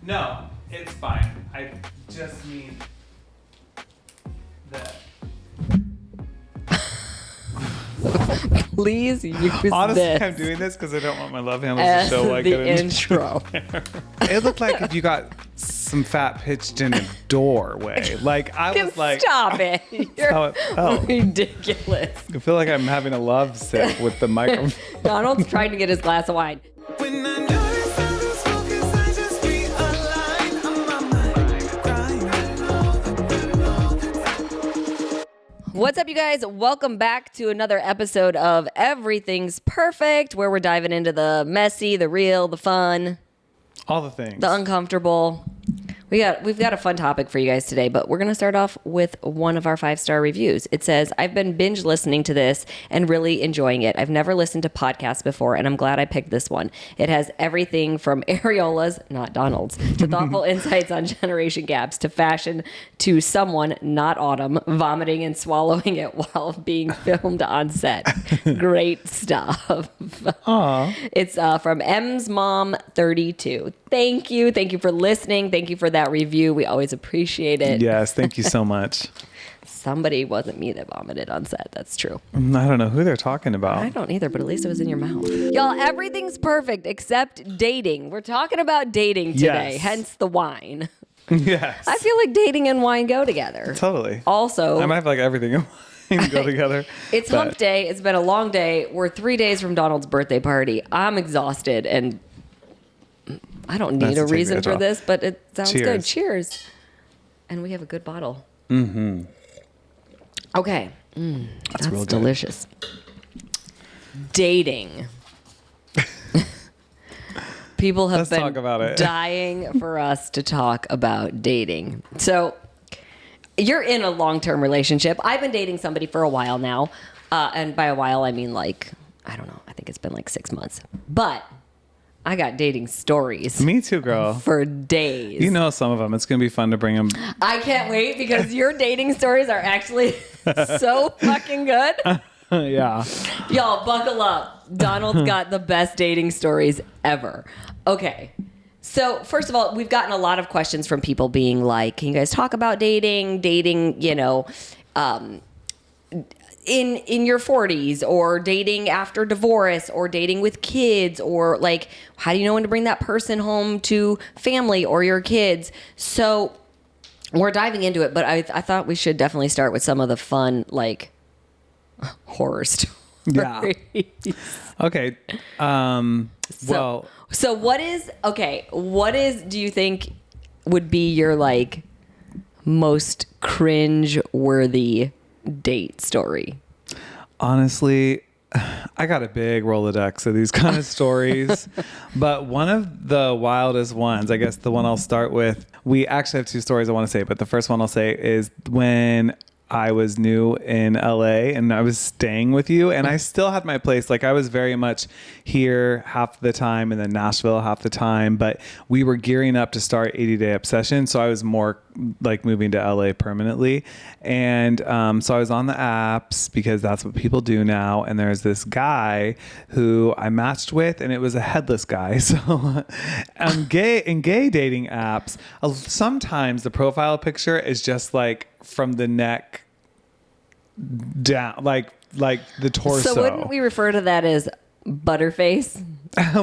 No, it's fine. I just mean that. Please use Honestly, this I'm doing this because I don't want my love handles as to show like the intro. It looked like if you got some fat pitched in a doorway. Like I was like, stop it! You're oh. ridiculous. I feel like I'm having a love sip with the microphone. Donald's trying to get his glass of wine. When I know it's focus, I just be aligned. I'm on my grind. What's up, you guys? Welcome back to another episode of Everything's Perfect, where we're diving into the messy, the real, the fun, All the things. the uncomfortable. We've got a fun topic for you guys today, but we're going to start off with one of our 5-star reviews. It says, I've been binge listening to this and really enjoying it. I've never listened to podcasts before, and I'm glad I picked this one. It has everything from areolas, not Donald's, to thoughtful insights on generation gaps, to fashion, to someone, not Autumn, vomiting and swallowing it while being filmed on set. Great stuff. Aw. It's from M's Mom 32. Thank you. Thank you for listening. Thank you for that review. We always appreciate it. Yes, thank you so much. Somebody wasn't me that vomited on set. That's true. I don't know who they're talking about. I don't either, but at least it was in your mouth. Y'all, everything's perfect except dating. We're talking about dating today, Yes. hence the wine. Yes. I feel like dating and wine go together. Totally. Also, I might have like everything in mine go together. it's but hump day. It's been a long day. We're 3 days from Donald's birthday party. I'm exhausted and I don't need That's a a take reason as for well. this, but it sounds good. Cheers. Cheers. And we have a good bottle. Mm-hmm. Okay. That's real good. delicious. Dating. People have Let's been talk about it. dying for us to talk about dating. So you're in a long-term relationship. I've been dating somebody for a while now. And by a while, I mean like, I don't know. I think it's been like 6 months. But I got dating stories Me too, girl. for days. You know some of them. It's going to be fun to bring them. I can't wait because your dating stories are actually so fucking good. Yeah. Y'all, buckle up. Donald's got the best dating stories ever. Okay. So, first of all, we've gotten a lot of questions from people being like, can you guys talk about dating, you know, in your 40s, or dating after divorce, or dating with kids, or like, how do you know when to bring that person home to family or your kids? So we're diving into it, but I thought we should definitely start with some of the fun, like, horror stories. Yeah. Okay. Well, So what do you think would be your like most cringe-worthy date story? honestly, I got a big Rolodex of these kind of stories, but one of the wildest ones, I guess the one I'll start with, we actually have 2 stories I want to say, but the first one I'll say is when I was new in LA and I was staying with you, and I still had my place. Like I was very much here half the time and then Nashville half the time, but we were gearing up to start 80 Day Obsession. So I was more like moving to LA permanently. And so I was on the apps because that's what people do now. And there's this guy who I matched with, and it was a headless guy. So in gay dating apps, sometimes the profile picture is just like from the neck down, like the torso. So wouldn't we refer to that as butterface?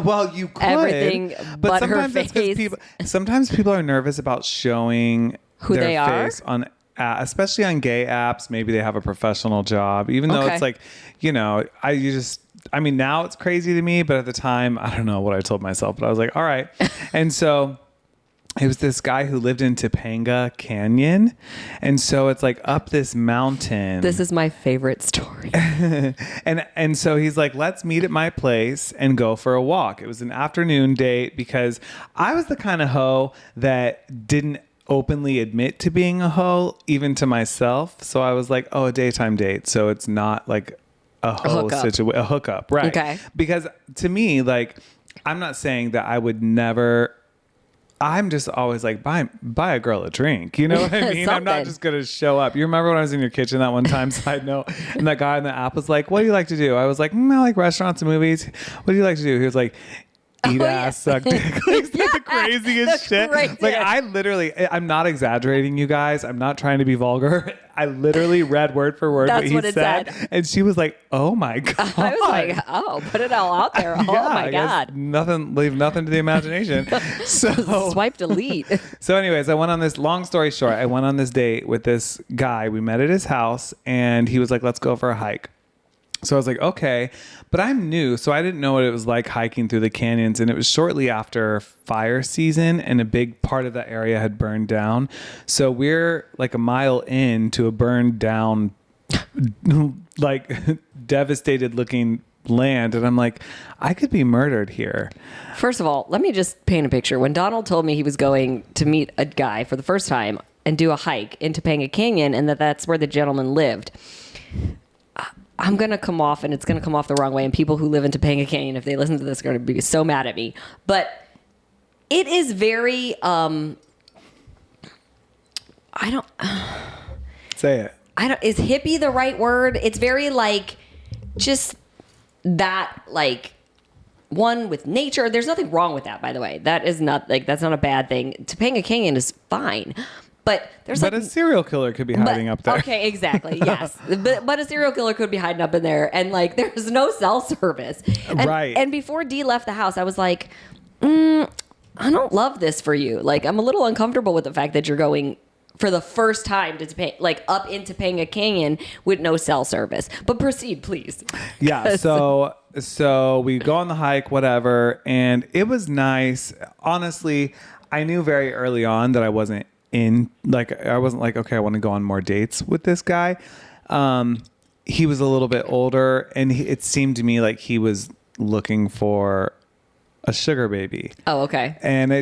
Well, you could. Everything but her that's 'cause face. sometimes people are nervous about showing Who their they are? face on, especially on gay apps. Maybe they have a professional job, even though Okay. it's like, you know, I mean, now it's crazy to me, but at the time, I don't know what I told myself, but I was like, all right. And so it was this guy who lived in Topanga Canyon. And so it's like up this mountain. This is my favorite story. And so he's like, let's meet at my place and go for a walk. It was an afternoon date because I was the kind of hoe that didn't openly admit to being a hoe, even to myself. So I was like, oh, a daytime date. So it's not like a hoe situation, a hookup. Right. Okay. Because to me, like, I'm not saying that I would never, I'm just always like, buy a girl a drink. You know what I mean? I'm not Something. just going to show up. You remember when I was in your kitchen that one time, side note, and that guy in the app was like, what do you like to do? I was like, I like restaurants and movies. What do you like to do? He was like, eat ass, suck dick. Like, it's the craziest shit. craziest. Like, I'm not exaggerating, you guys. I'm not trying to be vulgar. I literally read word for word That's what he what it said. said. And she was like, oh my God. I was like, oh, put it all out there. Oh my I guess God. leave nothing to the imagination. So Swipe delete. So anyways, I went on this, long story short, I went on this date with this guy. We met at his house and he was like, let's go for a hike. So I was like, okay, but I'm new, so I didn't know what it was like hiking through the canyons. And it was shortly after fire season and a big part of that area had burned down. So we're like a mile into a burned down, like devastated looking land. And I'm like, I could be murdered here. First of all, let me just paint a picture. When Donald told me he was going to meet a guy for the first time and do a hike in Topanga Canyon and that's where the gentleman lived, I'm going to come off, and it's going to come off the wrong way, and people who live in Topanga Canyon, if they listen to this, are going to be so mad at me. But it is very, I don't... Say it. Is hippie the right word? It's very like, just that, like, one with nature. There's nothing wrong with that, by the way. That is not, like, that's not a bad thing. Topanga Canyon is fine. But there's But like a serial killer could be hiding up there. Okay, exactly. Yes. but a serial killer could be hiding up in there. And like, there's no cell service. And, Right. And before Dee left the house, I was like, I don't love this for you. Like, I'm a little uncomfortable with the fact that you're going for the first time to like up into Topanga Canyon with no cell service. But proceed, please. Yeah. So we go on the hike, whatever. And it was nice. Honestly, I knew very early on that I wasn't like, okay, I want to go on more dates with this guy. He was a little bit older and it seemed to me like he was looking for a sugar baby. Oh, okay. And he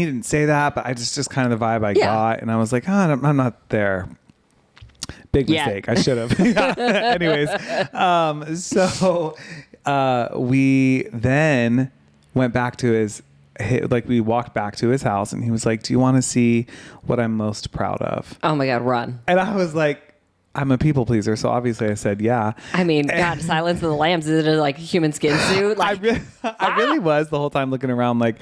didn't say that, but I just kind of the vibe I got. And I was like, I'm not there. Big Yeah. mistake. I should have. Yeah. Anyways. So we then went back to we walked back to his house and he was like, do you want to see what I'm most proud of? Oh my God, run. And I was like, I'm a people pleaser. So obviously I said, yeah. I mean, God, Silence of the Lambs, is it like a human skin suit? Like, I really was the whole time looking around like,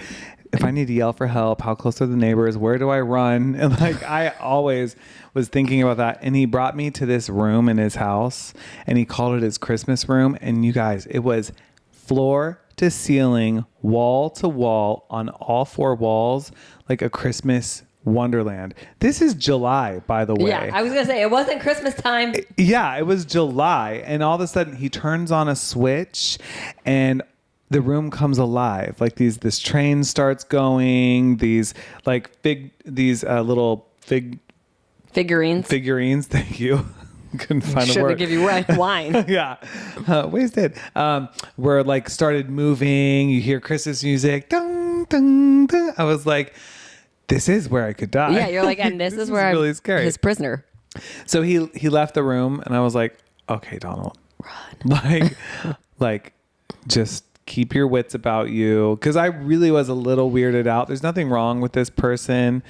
if I need to yell for help, how close are the neighbors? Where do I run? And like, I always was thinking about that. And he brought me to this room in his house and he called it his Christmas room. And you guys, it was floor to ceiling, wall to wall, on all four walls, like a Christmas wonderland. This is July, by the way. yeah, I was going to say, it wasn't Christmas time. Yeah, it was July. And all of a sudden he turns on a switch and the room comes alive. Like this train starts going, these like little Figurines. figurines. Thank you. Couldn't find a Shouldn't word. give you wine. Yeah. Wasted. Where like started moving. You hear Christmas music. Dun, dun, dun. I was like, this is where I could die. Yeah, you're like, and this is where really I'm scary. his prisoner. So he left the room and I was like, okay, Donald, run. Like just keep your wits about you. Cause I really was a little weirded out. There's nothing wrong with this person.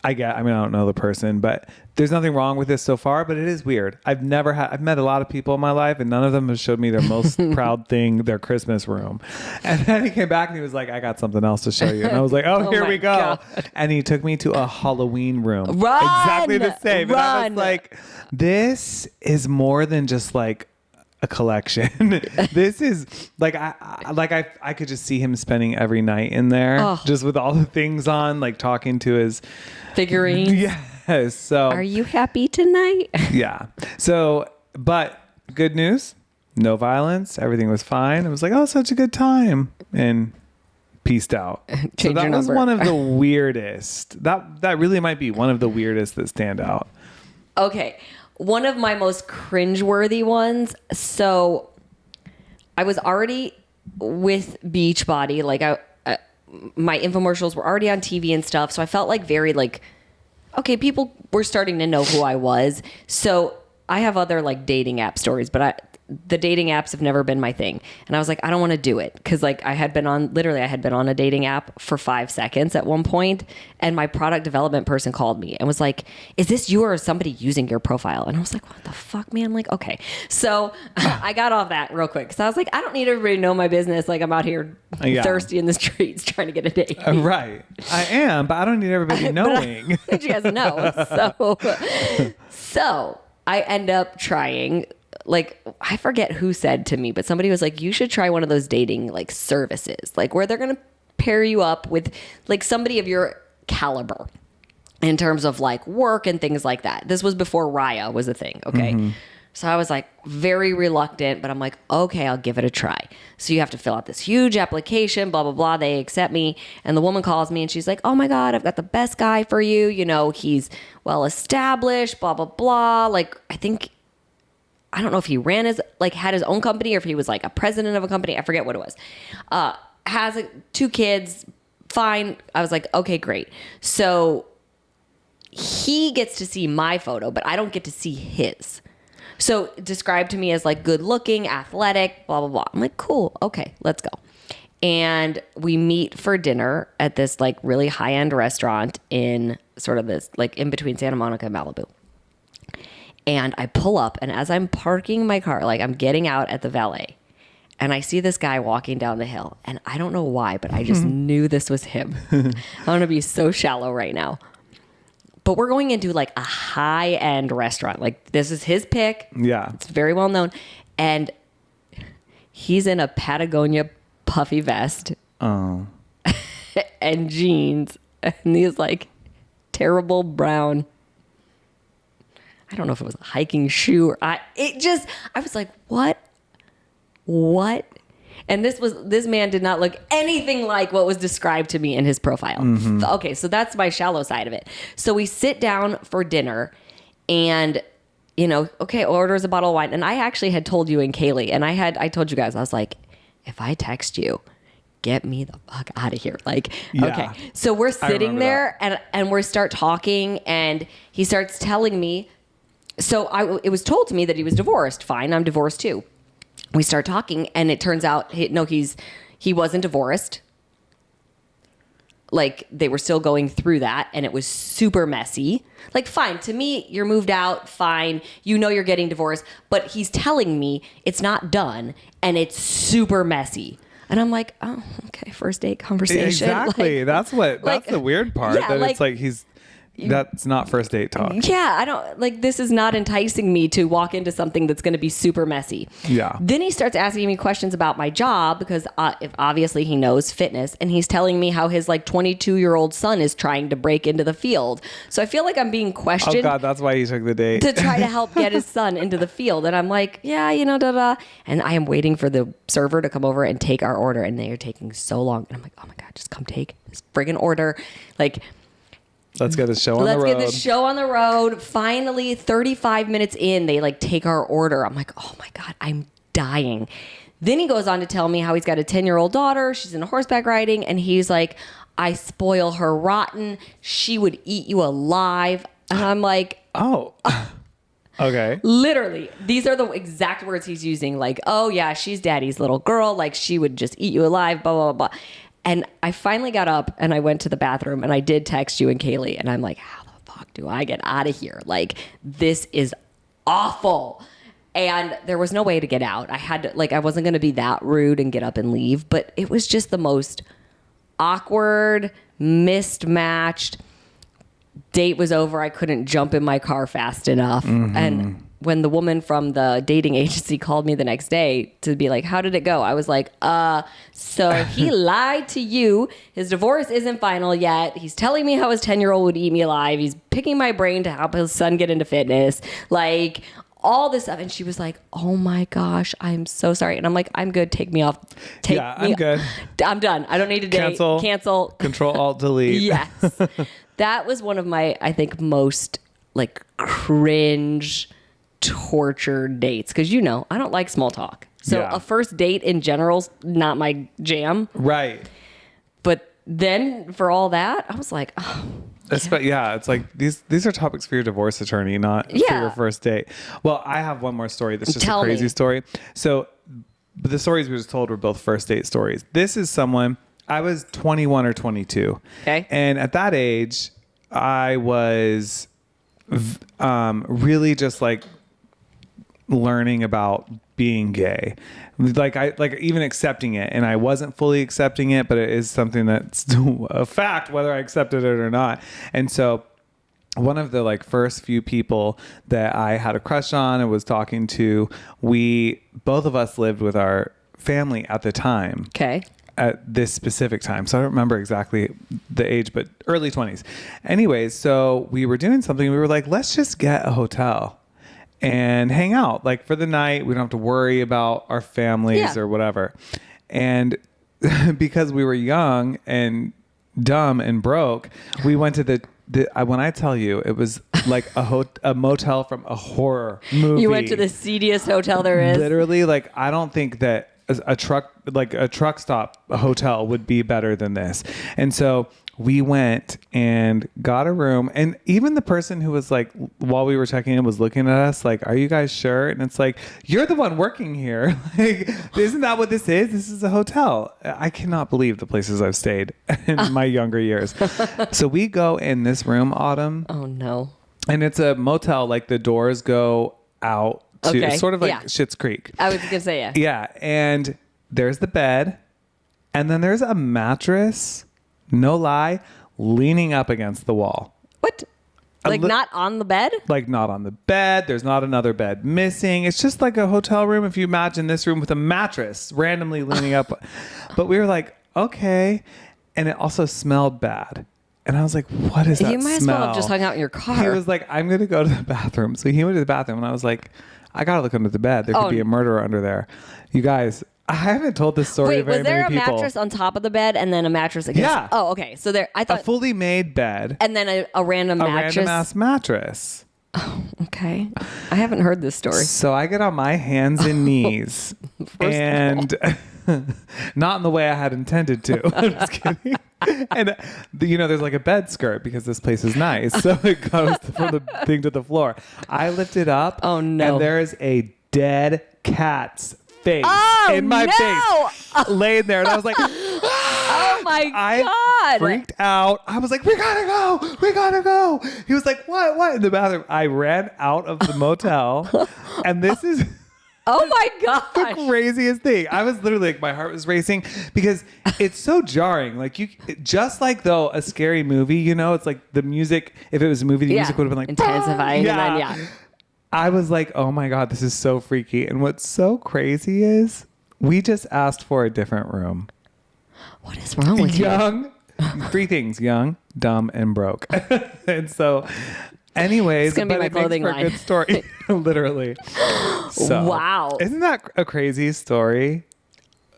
I don't know the person, but there's nothing wrong with this so far, but it is weird. I've met a lot of people in my life and none of them have showed me their most proud thing, their Christmas room. And then he came back and he was like, I got something else to show you. And I was like, oh, here my we go. God. And he took me to a Halloween room. Run! Exactly the same. And I Run! was like, this is more than just like a collection. This is like I could just see him spending every night in there, just with all the things on, like talking to his Figurines. Yes. So Are you happy tonight? yeah. So, but good news, no violence. Everything was fine. It was like, oh, such a good time, and peaced out. So Change that your was number. one of the weirdest. That really might be one of the weirdest that stand out. Okay. One of my most cringe-worthy ones. So I was already with Beachbody. Like my infomercials were already on TV and stuff. So I felt like very like, okay, people were starting to know who I was. So I have other like dating app stories, but the dating apps have never been my thing. And I was like, I don't want to do it. Cause like I had been on a dating app for 5 seconds at one point, and my product development person called me and was like, is this you or somebody using your profile? And I was like, what the fuck, man? I'm like, okay. So I got off that real quick. Cause I was like, I don't need everybody to know my business. Like I'm out here thirsty in the streets trying to get a date. Right. I am, but I don't need everybody knowing. I want you guys to know. So I end up trying, like, I forget who said to me, but somebody was like, you should try one of those dating like services, like where they're going to pair you up with like somebody of your caliber in terms of like work and things like that. This was before Raya was a thing. Okay. So I was like very reluctant, but I'm like, okay, I'll give it a try. So you have to fill out this huge application, blah, blah, blah. They accept me. And the woman calls me and she's like, oh my God, I've got the best guy for you. You know, he's well established, blah, blah, blah. Like, I don't know if he had his own company or if he was like a president of a company. I forget what it was. Has 2 kids. Fine. I was like, okay, great. So he gets to see my photo, but I don't get to see his. So described to me as like good looking, athletic, blah, blah, blah. I'm like, cool. Okay, let's go. And we meet for dinner at this like really high end restaurant in sort of this like in between Santa Monica and Malibu. And I pull up, and as I'm parking my car, like I'm getting out at the valet, and I see this guy walking down the hill, and I don't know why, but I just knew this was him. I'm going to be so shallow right now. But we're going into like a high-end restaurant. Like this is his pick. Yeah. It's very well known. And he's in a Patagonia puffy vest. Oh. And jeans. And these like terrible brown, I don't know if it was a hiking shoe or I was like, what? And this man did not look anything like what was described to me in his profile. Okay, so that's my shallow side of it. So we sit down for dinner and, you know, okay, orders a bottle of wine. And I actually had told you and Kaylee, and I told you guys, I was like, if I text you, get me the fuck out of here. Like, Yeah. okay. So we're sitting there and we start talking, and he starts telling me, it was told to me that he was divorced. Fine, I'm divorced too. We start talking, and it turns out he wasn't divorced. Like they were still going through that, and it was super messy. Like, fine, to me, you're moved out, fine. You know you're getting divorced, but he's telling me it's not done, and it's super messy. And I'm like, oh, okay, first date conversation. Exactly. Like, that's the weird part. Yeah, that it's like that's not first date talk. Yeah, I don't like this is not enticing me to walk into something that's going to be super messy. Yeah. Then he starts asking me questions about my job because if obviously he knows fitness, and he's telling me how his like 22-year-old son is trying to break into the field. So I feel like I'm being questioned. Oh God, that's why you took the date. To try to help get his son into the field. And I'm like, yeah, you know, da. And I am waiting for the server to come over and take our order, and they are taking so long. And I'm like, oh my God, just come take this friggin' order. Like, Let's get the show on the road. Let's get the show on the road. Finally, 35 minutes in, they like take our order. I'm like, oh my God, I'm dying. Then he goes on to tell me how he's got a 10-year-old daughter. She's into horseback riding. And he's like, I spoil her rotten. She would eat you alive. And I'm like, oh, okay. Literally, these are the exact words he's using. Like, oh yeah, she's daddy's little girl. Like she would just eat you alive, blah, blah, blah, blah. And I finally got up and I went to the bathroom, and I did text you and Kaylee, and I'm like, how the fuck do I get out of here? Like, this is awful. And there was no way to get out. I had to, like, I wasn't going to be that rude and get up and leave, but it was just the most awkward, mismatched. Date was over. I couldn't jump in my car fast enough. And when the woman from the dating agency called me the next day to be like, how did it go? I was like, so he lied to you. His divorce isn't final yet. He's telling me how his 10-year-old would eat me alive. He's picking my brain to help his son get into fitness. Like all this stuff. And she was like, oh my gosh, I'm so sorry. And I'm like, I'm good. Take me off. I'm good. I'm done. I don't need to date. Cancel. Control Alt Delete. Yes. That was one of my, I think, most like cringe torture dates, because you know I don't like small talk, so Yeah. a first date in general's not my jam, Right. but then for all that, I was like, oh. Yeah, it's like these are topics for your divorce attorney, not for Yeah. your first date. Well, I have one more story that's just Tell a crazy me. story. So the stories we just told were both first date stories. This is someone, I was 21 or 22. Okay. And at that age, I was really just like learning about being gay, like even accepting it, and I wasn't fully accepting it, but it is something that's a fact whether I accepted it or not. And so one of the like first few people that I had a crush on and was talking to, both of us lived with our family at the time. Okay. At this specific time. So I don't remember exactly the age, but early 20s. Anyways, so we were doing something. We were like, let's just get a hotel and hang out like for the night. We don't have to worry about our families or whatever. And because we were young and dumb and broke, we went to when I tell you, it was like a motel from a horror movie. You went to the seediest hotel there is. Literally, like I don't think that a truck stop hotel would be better than this. And so we went and got a room, and even the person who was like, while we were checking in, was looking at us like, are you guys sure? And it's like, you're the one working here. Like, isn't that what this is? This is a hotel. I cannot believe the places I've stayed in my younger years. So we go in this room, Autumn. Oh no. And it's a motel. Like the doors go out to Okay. sort of like Yeah. Schitt's Creek. I was gonna say yeah. Yeah, and there's the bed, and then there's a mattress, no lie, leaning up against the wall. What? Like not on the bed? Like not on the bed. There's not another bed missing. It's just like a hotel room. If you imagine this room with a mattress randomly leaning up. But we were like, okay. And it also smelled bad. And I was like, what is that You might as well have smell? just hung out in your car. He was like, I'm going to go to the bathroom. So he went to the bathroom, and I was like, I got to look under the bed. There could be a murderer under there. You guys, I haven't told this story to Wait, very was there many a people. mattress on top of the bed and then a mattress against? Yeah. Oh, okay. So there, I A thought, fully made bed. and then a random A mattress. random ass mattress. Okay. I haven't heard this story. So I get on my hands and knees, and not in the way I had intended to. I'm just kidding. And there's like a bed skirt because this place is nice, so it goes from the thing to the floor. I lift it up. Oh, no. And there's a dead cat's face in my face, laying there, and I was like, Oh my I God. freaked out. I was like, we gotta go. He was like, what? In the bathroom. I ran out of the motel, and this is Oh my the gosh. craziest thing. I was literally like, my heart was racing because it's so jarring. Like just like though a scary movie, it's like the music. If it was a movie, the music would have been like intensifying. "Ah!" And then, I was like, oh my God, this is so freaky. And what's so crazy is we just asked for a different room. What is wrong with you? Young, three things: young, dumb, and broke. And so, anyways, It's gonna be but my it makes clothing for a line. good story, literally. So, Wow. isn't that a crazy story?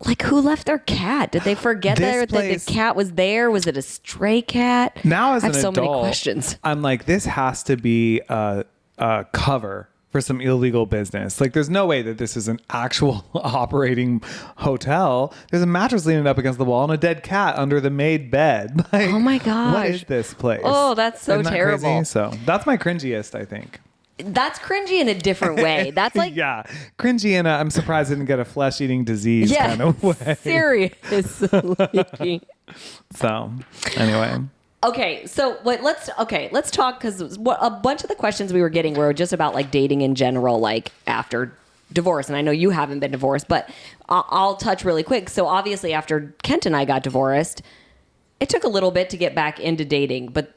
Like, who left their cat? Did they forget This that place- the cat was there? Was it a stray cat? Now, as I an have so adult, many questions. I'm like, this has to be a cover for some illegal business. Like, there's no way that this is an actual operating hotel. There's a mattress leaning up against the wall and a dead cat under the made bed. Like, Oh my what gosh. is this place? Oh, that's so Isn't that terrible. crazy? So that's my cringiest, I think. That's cringy in a different way. That's like, yeah, cringy, and I'm surprised I didn't get a flesh-eating disease kind of way. seriously. So, anyway. Okay, so let's talk, because a bunch of the questions we were getting were just about like dating in general, like after divorce. And I know you haven't been divorced, but I'll touch really quick. So obviously after Kent and I got divorced, it took a little bit to get back into dating, but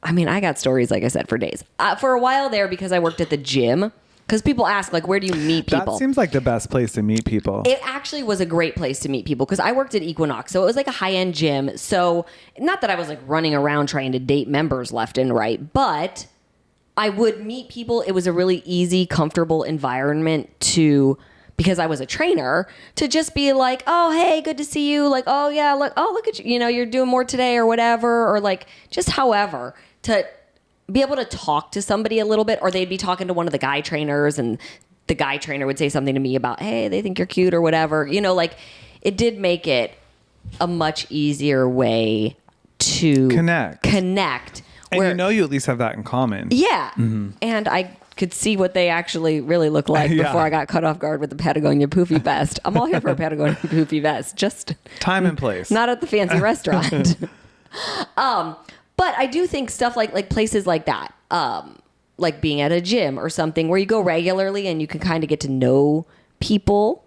I mean, I got stories, like I said, for days. For a while there, because I worked at the gym, because people ask, like, where do you meet people? That seems like the best place to meet people. It actually was a great place to meet people because I worked at Equinox. So it was like a high-end gym. So not that I was like running around trying to date members left and right, but I would meet people. It was a really easy, comfortable environment because I was a trainer, to just be like, oh, hey, good to see you. Like, oh yeah, look at you. You're doing more today or whatever, or like just however, to be able to talk to somebody a little bit, or they'd be talking to one of the guy trainers and the guy trainer would say something to me about, hey, they think you're cute or whatever. Like, it did make it a much easier way to Connect. And where, you know you at least have that in common. yeah. And I could see what they actually really look like Yeah. before I got caught off guard with the Patagonia poofy vest. I'm all here for a Patagonia poofy vest, just Time and place. not at the fancy restaurant. But I do think stuff like places like that, like being at a gym or something where you go regularly and you can kind of get to know people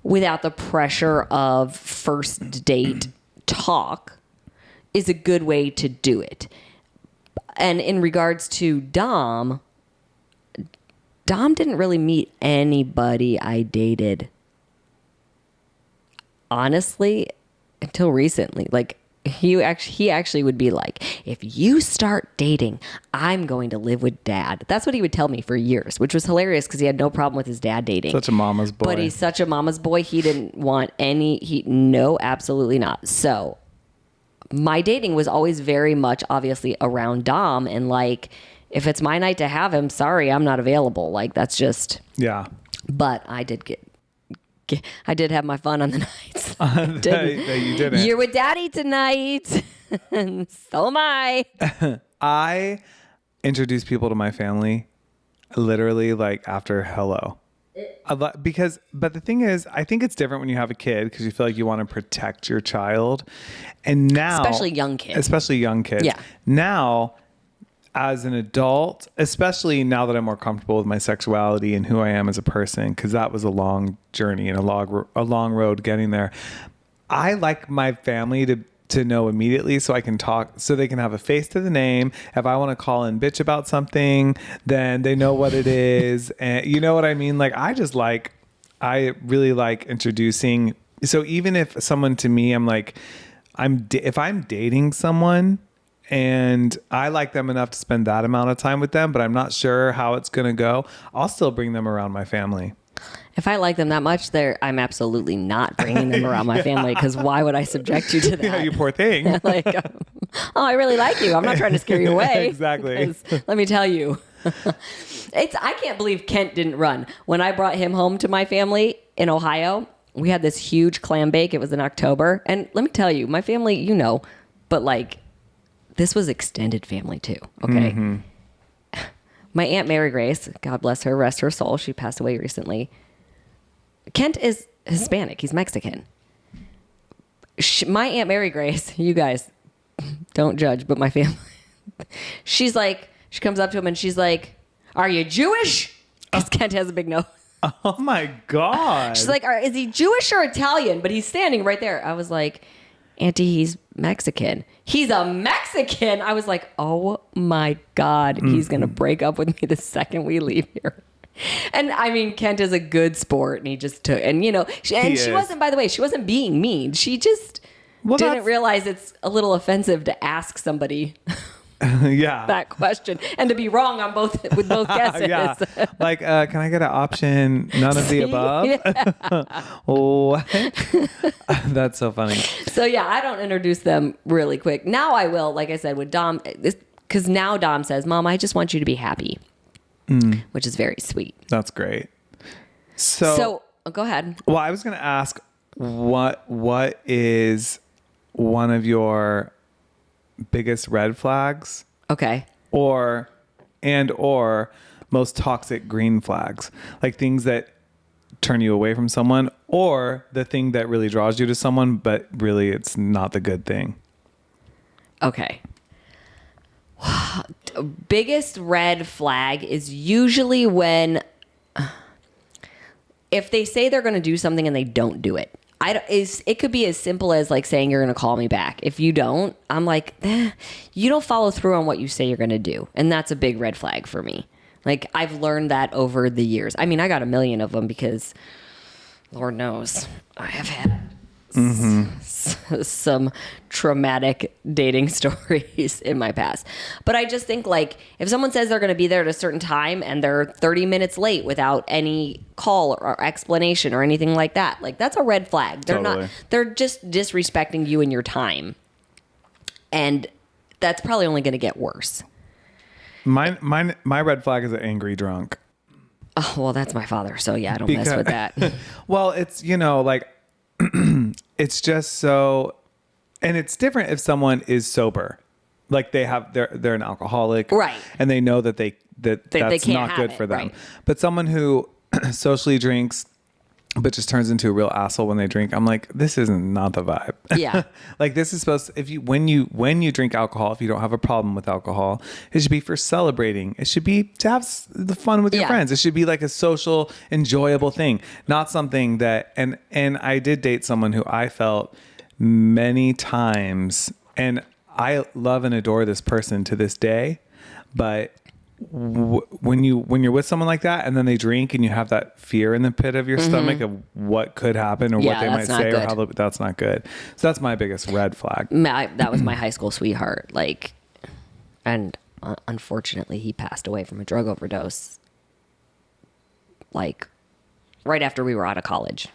without the pressure of first date talk is a good way to do it. And in regards to Dom didn't really meet anybody I dated, honestly, until recently. Like, he actually would be like, if you start dating, I'm going to live with dad. That's what he would tell me for years, which was hilarious because he had no problem with his dad dating. Such a mama's boy. But he's such a mama's boy. He didn't want no, absolutely not. So my dating was always very much obviously around Dom, and like, if it's my night to have him, sorry, I'm not available. Like, that's just, Yeah. but I did I did have my fun on the nights. That you didn't. You're with daddy tonight. And so am I. I introduce people to my family literally like after hello. But the thing is, I think it's different when you have a kid because you feel like you want to protect your child. And now, Especially young kids. Yeah. Now, as an adult, especially now that I'm more comfortable with my sexuality and who I am as a person, because that was a long journey and a long road getting there. I like my family to know immediately so I can talk, so they can have a face to the name. If I want to call and bitch about something, then they know what it is. And you know what I mean? Like, I really like introducing. So even if someone to me, I'm like, if I'm dating someone and I like them enough to spend that amount of time with them, but I'm not sure how it's going to go, I'll still bring them around my family. If I like them that much, I'm absolutely not bringing them around my family, because why would I subject you to that? Yeah, you poor thing. Like, oh, I really like you. I'm not trying to scare you away. Exactly. Because, let me tell you, I can't believe Kent didn't run. When I brought him home to my family in Ohio, we had this huge clam bake. It was in October. And let me tell you, my family, you know, but like, this was extended family too. Okay. Mm-hmm. My Aunt Mary Grace, God bless her, rest her soul. She passed away recently. Kent is Hispanic. He's Mexican. My Aunt Mary Grace, you guys don't judge, but my family, she comes up to him and she's like, "Are you Jewish?" Because Kent has a big nose. Oh my God. She's like, is he Jewish or Italian? But he's standing right there. I was like, Auntie, he's Mexican. He's a Mexican. I was like, oh my God, he's going to break up with me the second we leave here. And I mean, Kent is a good sport, and he just took, and you know, she wasn't, by the way, she wasn't being mean. She just didn't realize it's a little offensive to ask somebody yeah, that question and to be wrong on with both guesses. Yeah. Like, can I get an option? None of the above. Yeah. What? That's so funny. So yeah, I don't introduce them really quick. Now I will, like I said, with Dom, because now Dom says, "Mom, I just want you to be happy," which is very sweet. That's great. So go ahead. Well, I was going to ask, what is one of your biggest red flags? Okay. Or most toxic green flags, like things that turn you away from someone, or the thing that really draws you to someone, but really it's not the good thing. Okay. Biggest red flag is usually when, if they say they're going to do something and they don't do it. It could be as simple as like saying you're going to call me back. If you don't, I'm like, you don't follow through on what you say you're going to do. And that's a big red flag for me. Like, I've learned that over the years. I mean, I got a million of them because Lord knows I have had some traumatic dating stories in my past. But I just think, like, if someone says they're going to be there at a certain time and they're 30 minutes late without any call or explanation or anything like that, like, that's a red flag. They're just disrespecting you and your time. And that's probably only going to get worse. My red flag is an angry drunk. Oh, well, that's my father. So yeah, I don't mess with that. Well, it's, like, it's just so, and it's different if someone is sober, like they're an alcoholic, Right. and they know that that's can't not have good it, for them. right. But someone who socially drinks but just turns into a real asshole when they drink, I'm like, this isn't not the vibe. Yeah. Like, this is supposed to, when you drink alcohol, if you don't have a problem with alcohol, it should be for celebrating. It should be to have the fun with your Yeah. friends. It should be like a social, enjoyable thing, not something that, and I did date someone who I felt many times, and I love and adore this person to this day, but when you're with someone like that and then they drink and you have that fear in the pit of your stomach of what could happen or Yeah, what they might that's not say good. or that's not good. So that's my biggest red flag. That was my high school sweetheart. Like, and unfortunately, he passed away from a drug overdose. Like, right after we were out of college.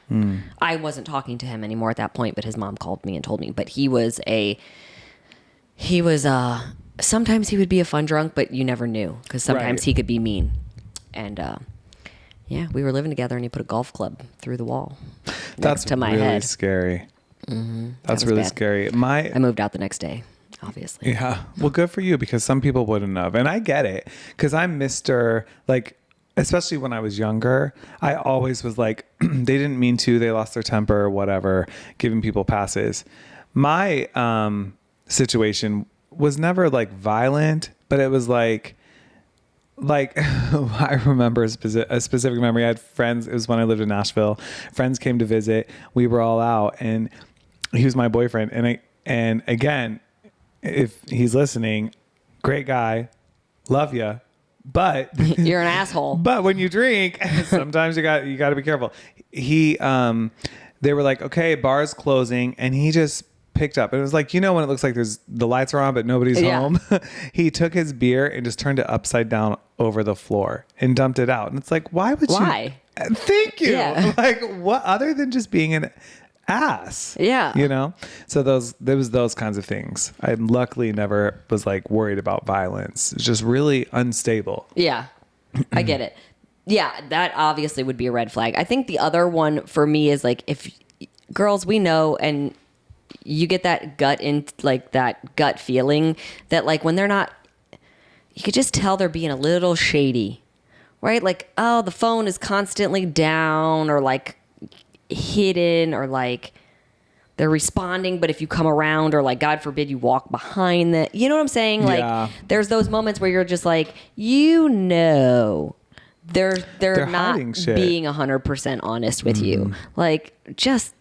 I wasn't talking to him anymore at that point, but his mom called me and told me. But he was sometimes he would be a fun drunk, but you never knew because sometimes Right. he could be mean. And yeah, we were living together, and he put a golf club through the wall That's next to my really head. scary. That's was really bad. scary. I moved out the next day, obviously. Yeah. Well, good for you, because some people wouldn't have. And I get it, because I'm Mr. like, especially when I was younger, I always was like, they didn't mean to, they lost their temper or whatever, giving people passes. My situation was never like violent, but it was like I remember a specific memory. I had friends. It was when I lived in Nashville. Friends came to visit. We were all out, and he was my boyfriend. And again, if he's listening, great guy, love you, but You're an asshole. but when you drink, sometimes you got to be careful. They were like, okay, bar's closing, and he just picked up. And it was like, when it looks like the lights are on, but nobody's Yeah. home. He took his beer and just turned it upside down over the floor and dumped it out. And it's like, why would Why? you? Thank you. Yeah. Like, what other than just being an ass? Yeah. So there was those kinds of things. I luckily never was like worried about violence. It's just really unstable. Yeah, I get it. Yeah, that obviously would be a red flag. I think the other one for me is like, if girls, we know, and you get that gut feeling that like when they're not, you could just tell they're being a little shady, right? Like, oh, the phone is constantly down or like hidden, or like they're responding, but if you come around, or like, God forbid, you walk behind them, you know what I'm saying? Like, Yeah. there's those moments where you're just like, they're not hiding shit. being 100% honest with you. Like, just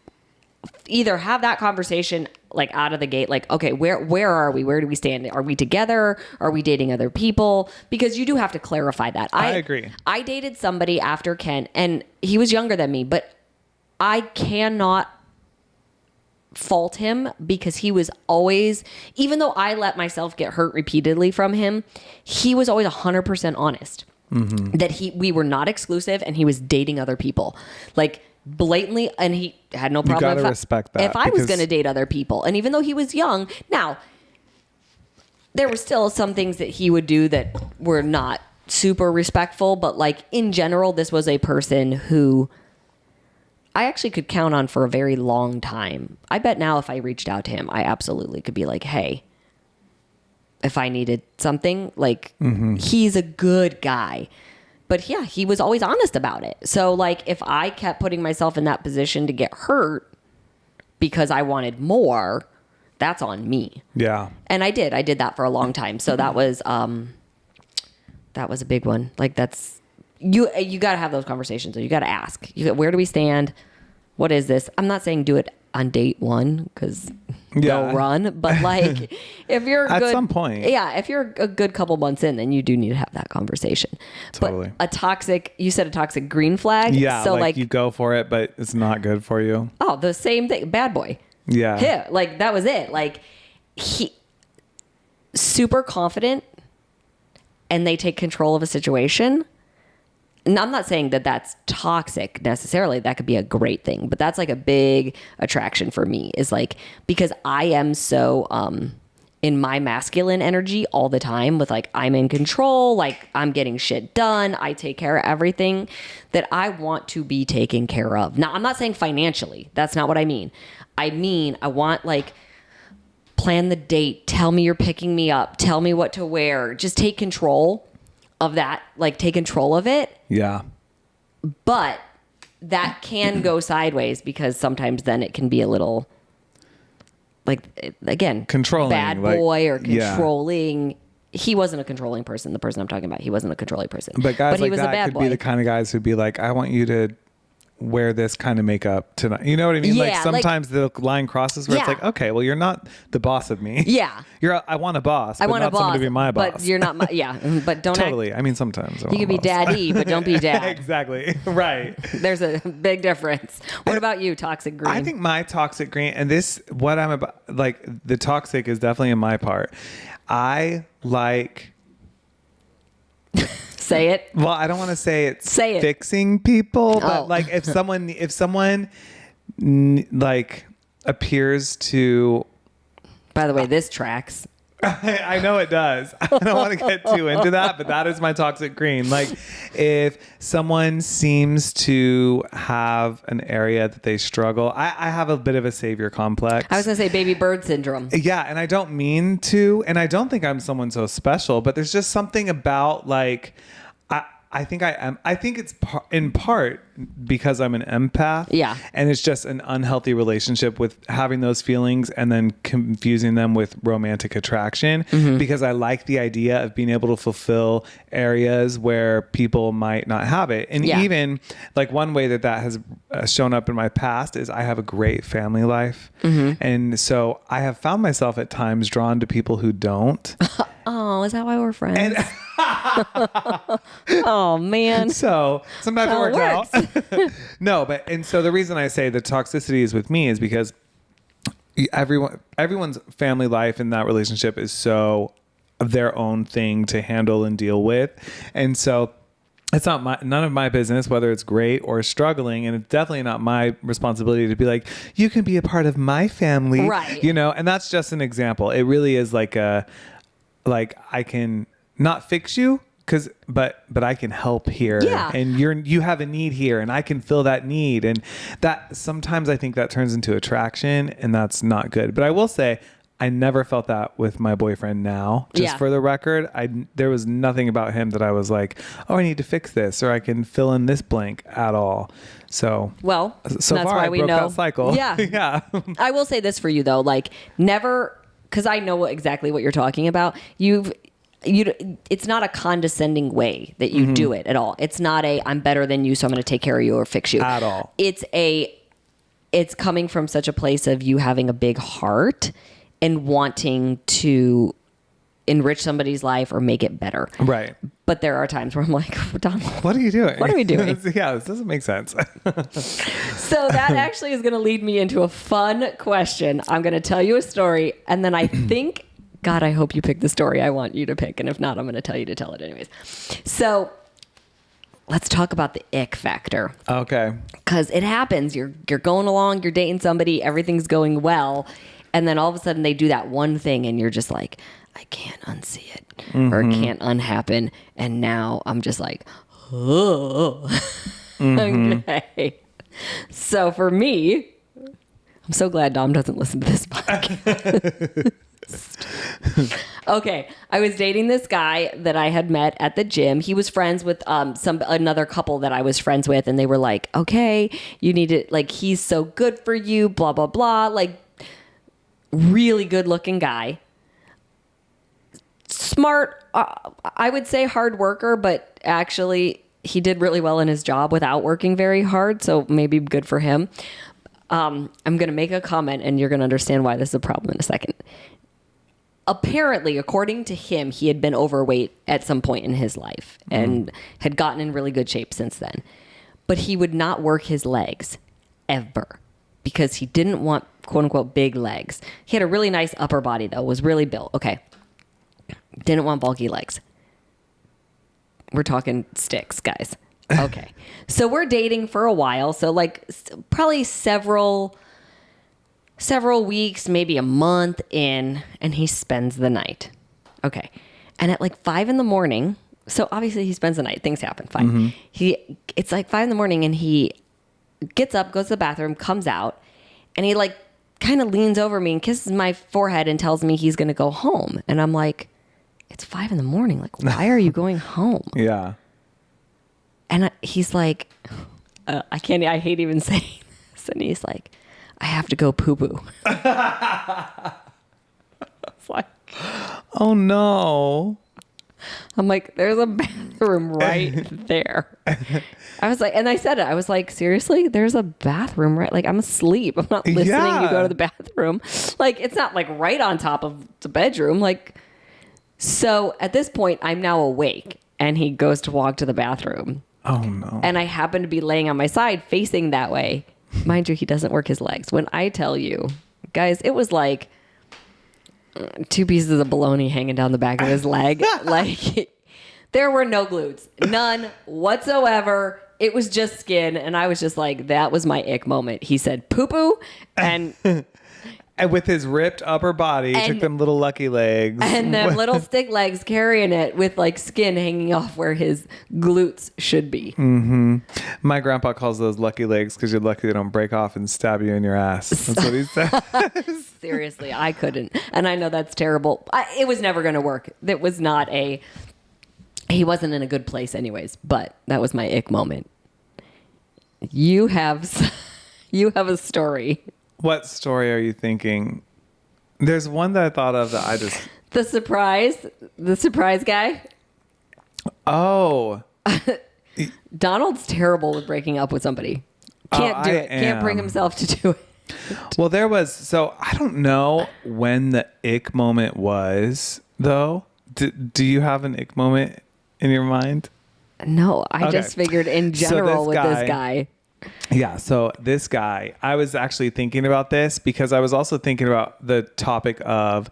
either have that conversation like out of the gate, like, okay, where are we? Where do we stand? Are we together? Are we dating other people? Because you do have to clarify that. I agree. I dated somebody after Ken, and he was younger than me, but I cannot fault him because he was always, even though I let myself get hurt repeatedly from him, he was always 100% honest that we were not exclusive and he was dating other people, like blatantly, and he had no problem. gotta respect that, if I was because- going to date other people, and even though he was young, now there were still some things that he would do that were not super respectful, but like in general, this was a person who I actually could count on for a very long time. I bet now if I reached out to him, I absolutely could be like, hey, if I needed something, like, he's a good guy. But yeah, he was always honest about it. So like, if I kept putting myself in that position to get hurt because I wanted more, that's on me. Yeah. And I did that for a long time. So that was a big one. Like, that's, you got to have those conversations. You got to ask, where do we stand? What is this? I'm not saying do it on date one, because they'll run. But like, if you're At good, some point. yeah, if you're a good couple months in, then you do need to have that conversation. Totally. But you said a toxic green flag. Yeah. So like you go for it, but it's not good for you. oh, the same thing. Bad boy. Yeah. Yeah, like that was it. Like, he super confident, and they take control of a situation. And I'm not saying that that's toxic necessarily. That could be a great thing, but that's like a big attraction for me, is like, because I am so in my masculine energy all the time with like, I'm in control, like I'm getting shit done, I take care of everything, that I want to be taken care of. Now, I'm not saying financially. That's not what I mean. I mean, I want like, plan the date, tell me you're picking me up, tell me what to wear, just take control of that, like take control of it. Yeah. But that can go sideways because sometimes then it can be a little like, again, Controlling, bad like, boy or yeah. controlling. He wasn't a controlling person. The person I'm talking about, he wasn't a controlling person. But guys he like was a that bad could boy. be the kind of guys who'd be like, I want you to wear this kind of makeup tonight. You know what I mean? Like Yeah, sometimes the line crosses where it's Yeah. like, okay, well, you're not the boss of me. Yeah. I want a boss, I but want a not someone boss, to be my boss. but you're not my, yeah, but don't Totally. I mean, sometimes. act, you can be daddy, but don't be dad. Exactly. Right. There's a big difference. What about you, toxic green? I think my toxic green, and this, what I'm about, like the toxic is definitely in my part. I like, Say it. well, I don't want to say it's Say it. fixing people, but Oh. like if someone like appears to, By the way, this tracks. I know it does. I don't want to get too into that, but that is my toxic green. Like if someone seems to have an area that they struggle, I have a bit of a savior complex. I was going to say baby bird syndrome. Yeah, and I don't mean to, and I don't think I'm someone so special, but there's just something about like I think I am. I think it's in part because I'm an empath. Yeah. And it's just an unhealthy relationship with having those feelings and then confusing them with romantic attraction because I like the idea of being able to fulfill areas where people might not have it. And Yeah. even like one way that has shown up in my past is I have a great family life. And so I have found myself at times drawn to people who don't. Oh, is that why we're friends? Oh, man. So sometimes Well, it works out. No, but and so the reason I say the toxicity is with me is because everyone's family life in that relationship is so their own thing to handle and deal with, and so it's not none of my business whether it's great or struggling, and it's definitely not my responsibility to be like, you can be a part of my family, Right. You know. And that's just an example. It really is like I can not fix you but I can help here, Yeah. and you have a need here and I can fill that need, and that sometimes I think that turns into attraction, and that's not good. But I will say I never felt that with my boyfriend now, just Yeah. for the record. There was nothing about him that I was like, oh, I need to fix this or I can fill in this blank at all. So Well, so that's far why I we broke know. that cycle. Yeah. Yeah. I will say this for you though, like never, because I know exactly what you're talking about. It's not a condescending way that you do it at all. It's not I'm better than you, so I'm going to take care of you or fix you At all. It's coming from such a place of you having a big heart and wanting to enrich somebody's life or make it better. Right. But there are times where I'm like, Donald, What are you doing? What are we doing? Yeah, this doesn't make sense. So that actually is going to lead me into a fun question. I'm going to tell you a story, and then I think, God, I hope you pick the story I want you to pick, and if not, I'm going to tell you to tell it anyways. So let's talk about the ick factor, Okay. because it happens. You're going along, you're dating somebody, everything's going well, and then all of a sudden they do that one thing, and you're just like, I can't unsee it, or it can't unhappen, and now I'm just like, oh. Okay. So for me, I'm so glad Dom doesn't listen to this podcast. Okay, I was dating this guy that I had met at the gym. He was friends with another couple that I was friends with, and they were like, "Okay, you need to like he's so good for you, blah blah blah." Like really good looking guy. Smart, I would say hard worker, but actually he did really well in his job without working very hard, so maybe good for him. I'm going to make a comment and you're going to understand why this is a problem in a second. Apparently, according to him, he had been overweight at some point in his life and had gotten in really good shape since then. But he would not work his legs ever because he didn't want quote unquote big legs. He had a really nice upper body though, was really built. Okay. Didn't want bulky legs. We're talking sticks, guys. Okay. So we're dating for a while. So like probably several several weeks, maybe a month in, and he spends the night. Okay. And at like 5 a.m, so obviously he spends the night. Things happen. Fine. It's like 5 a.m, and he gets up, goes to the bathroom, comes out, and he like kind of leans over me and kisses my forehead and tells me he's going to go home. And I'm like, it's 5 a.m. Like, why are you going home? Yeah. And he's like, I hate even saying this. And he's like, I have to go poo-poo. It's like, Oh no. I'm like, there's a bathroom right there. I was like, and I said it. I was like, seriously? There's a bathroom right? Like, I'm asleep. I'm not listening. Yeah. You go to the bathroom. Like, it's not like right on top of the bedroom. Like, so at this point, I'm now awake, and he goes to walk to the bathroom. Oh no. And I happen to be laying on my side facing that way. Mind you, he doesn't work his legs. When I tell you, guys, it was like 2 pieces of bologna hanging down the back of his leg. Like, there were no glutes, none whatsoever. It was just skin. And I was just like, that was my ick moment. He said poo poo, and And with his ripped upper body, took them little lucky legs. and them little stick legs carrying it with like skin hanging off where his glutes should be. My grandpa calls those lucky legs because you're lucky they don't break off and stab you in your ass. That's what he said. Seriously, I couldn't. And I know that's terrible. It was never going to work. It was not he wasn't in a good place anyways, but that was my ick moment. You have a story. What story are you thinking? There's one that I thought of that I just... The surprise guy. Oh. Donald's terrible with breaking up with somebody. Can't do it. Can't bring himself to do it. Well, so I don't know when the ick moment was, though. Do you have an ick moment in your mind? No, I Okay. just figured in general with this guy. Yeah, so this guy, I was actually thinking about this because I was also thinking about the topic of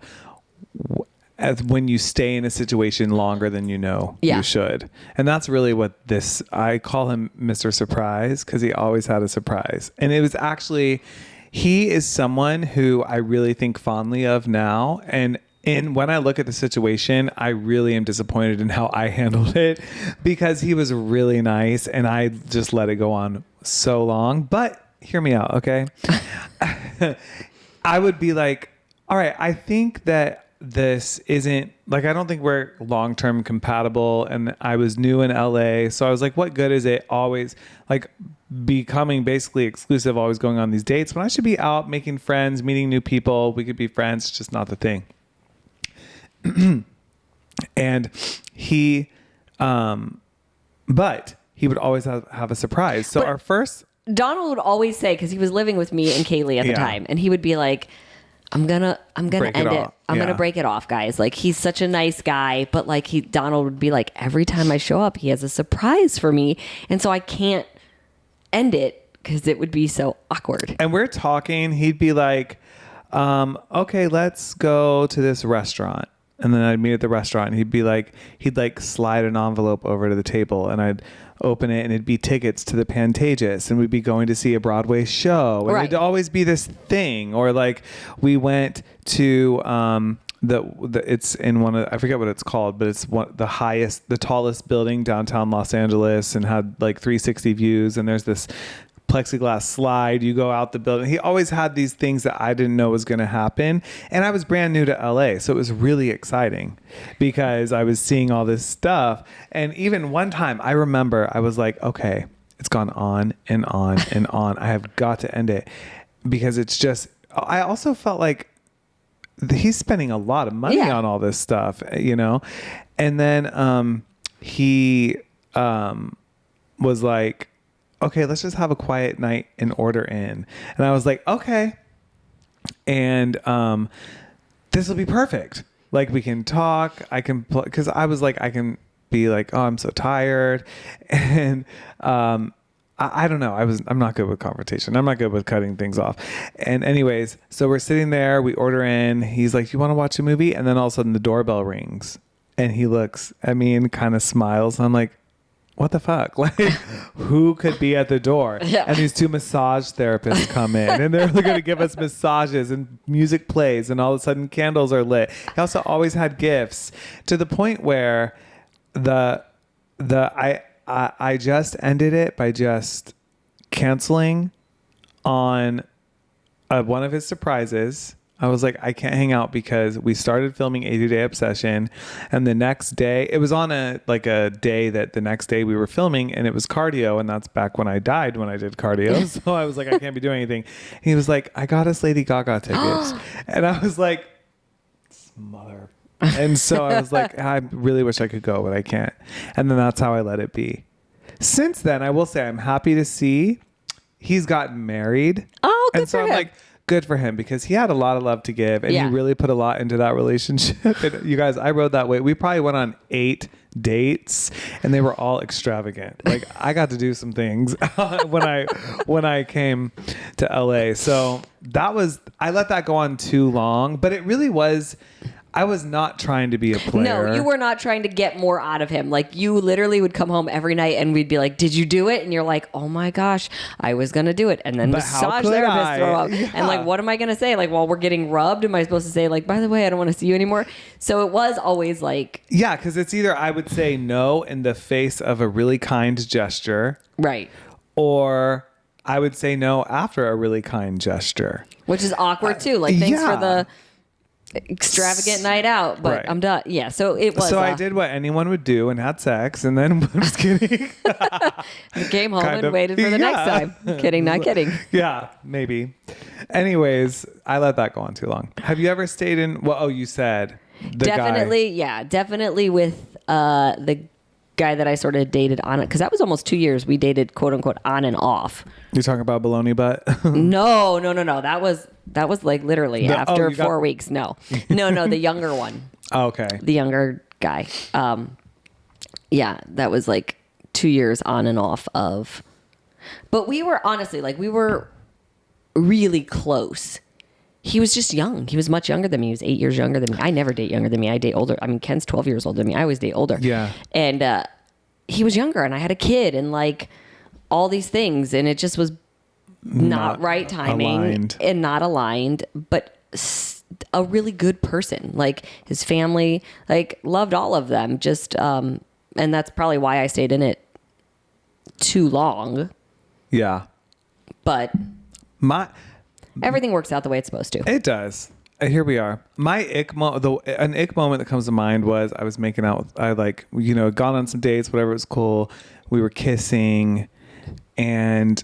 as when you stay in a situation longer than you know Yeah. you should. And that's really what I call him Mr. Surprise because he always had a surprise. And it was actually, he is someone who I really think fondly of now. And when I look at the situation, I really am disappointed in how I handled it because he was really nice and I just let it go on so long. But hear me out, okay? I would be like, all right, I think that this isn't like, I don't think we're long-term compatible. And I was new in LA. So I was like, what good is it always like becoming basically exclusive, always going on these dates when I should be out making friends, meeting new people. We could be friends. It's just not the thing. And he, but he would always have a surprise. So our first, Donald would always say, because he was living with me and Kaylee at the time, and he would be like, I'm gonna end it. I'm gonna break it off, guys. Like, he's such a nice guy, but like Donald would be like, every time I show up, he has a surprise for me, and so I can't end it because it would be so awkward. and we're talking, he'd be like, okay, let's go to this restaurant. And then I'd meet at the restaurant and he'd slide an envelope over to the table and I'd open it and it'd be tickets to the Pantages and we'd be going to see a Broadway show. And Right. it'd always be this thing. Or like we went to, it's in one of, I forget what it's called, but it's the tallest building downtown Los Angeles and had like 360 views. And there's this plexiglass slide, you go out the building. He always had these things that I didn't know was going to happen. And I was brand new to LA. So it was really exciting because I was seeing all this stuff. And even one time I remember I was like, okay, it's gone on and on and on. I have got to end it because it's just, I also felt like he's spending a lot of money on all this stuff, you know? And then he was like, okay, let's just have a quiet night and order in. And I was like, okay. And this will be perfect. Like we can talk. I can, because I was like, I can be like, oh, I'm so tired. And I don't know. I'm not good with confrontation. I'm not good with cutting things off. And anyways, so we're sitting there, we order in. He's like, you want to watch a movie? And then all of a sudden the doorbell rings and he looks at me and kind of smiles. And I'm like, what the fuck? Like, who could be at the door? Yeah. And these two massage therapists come in and they're going to give us massages and music plays and all of a sudden candles are lit. He also always had gifts to the point where I just ended it by just canceling on one of his surprises. I was like, I can't hang out because we started filming 80-Day Obsession, and the next day it was on a day that the next day we were filming, and it was cardio, and that's back when I died when I did cardio. So I was like, I can't be doing anything. And he was like, I got us Lady Gaga tickets, and I was like, mother. And so I was like, I really wish I could go, but I can't. And then that's how I let it be. Since then, I will say I'm happy to see he's gotten married. Oh, good and so for I'm him. like, good for him, because he had a lot of love to give and Yeah. he really put a lot into that relationship. And you guys, I rode that way. We probably went on 8 dates and they were all extravagant. Like, I got to do some things when I came to LA. So I let that go on too long, but it really was, I was not trying to be a player. No, you were not trying to get more out of him. Like, you literally would come home every night and we'd be like, did you do it? And you're like, oh my gosh, I was going to do it. And then But how massage could therapist I? throw up. Yeah. And like, what am I going to say? Like, while we're getting rubbed, am I supposed to say like, by the way, I don't want to see you anymore? So it was always like, Yeah, because it's either I would say no in the face of a really kind gesture, right. or I would say no after a really kind gesture. Which is awkward too. Like, thanks yeah. for the extravagant night out, but Right. I'm done. Yeah. So it was. So I did what anyone would do and had sex, and then I'm just kidding. Came home Kind and of. waited for the next Yeah. time. Kidding, not kidding. Yeah, maybe. Anyways, I let that go on too long. Have you ever stayed in? Well, oh, you said the Definitely, guy. yeah, definitely with the guy that I sort of dated on it, because that was almost 2 years. We dated, quote unquote, on and off. You're talking about baloney butt. No. That was like literally after you got- 4 weeks. No, the younger one, Oh, okay. the younger guy. Yeah, that was like 2 years on and off of. But we were honestly we were really close. He was just young. He was much younger than me. He was 8 years younger than me. I never date younger than me. I date older. I mean, Ken's 12 years older than me. I always date older. Yeah. And he was younger, and I had a kid, and like all these things, and it just was not right timing aligned. and not aligned, but a really good person. Like, his family, like, loved all of them. Just, and that's probably why I stayed in it too long. Yeah. But everything works out the way it's supposed to. It does. Here we are. My an ick moment that comes to mind was I was making out with, gone on some dates, whatever, it was cool. We were kissing and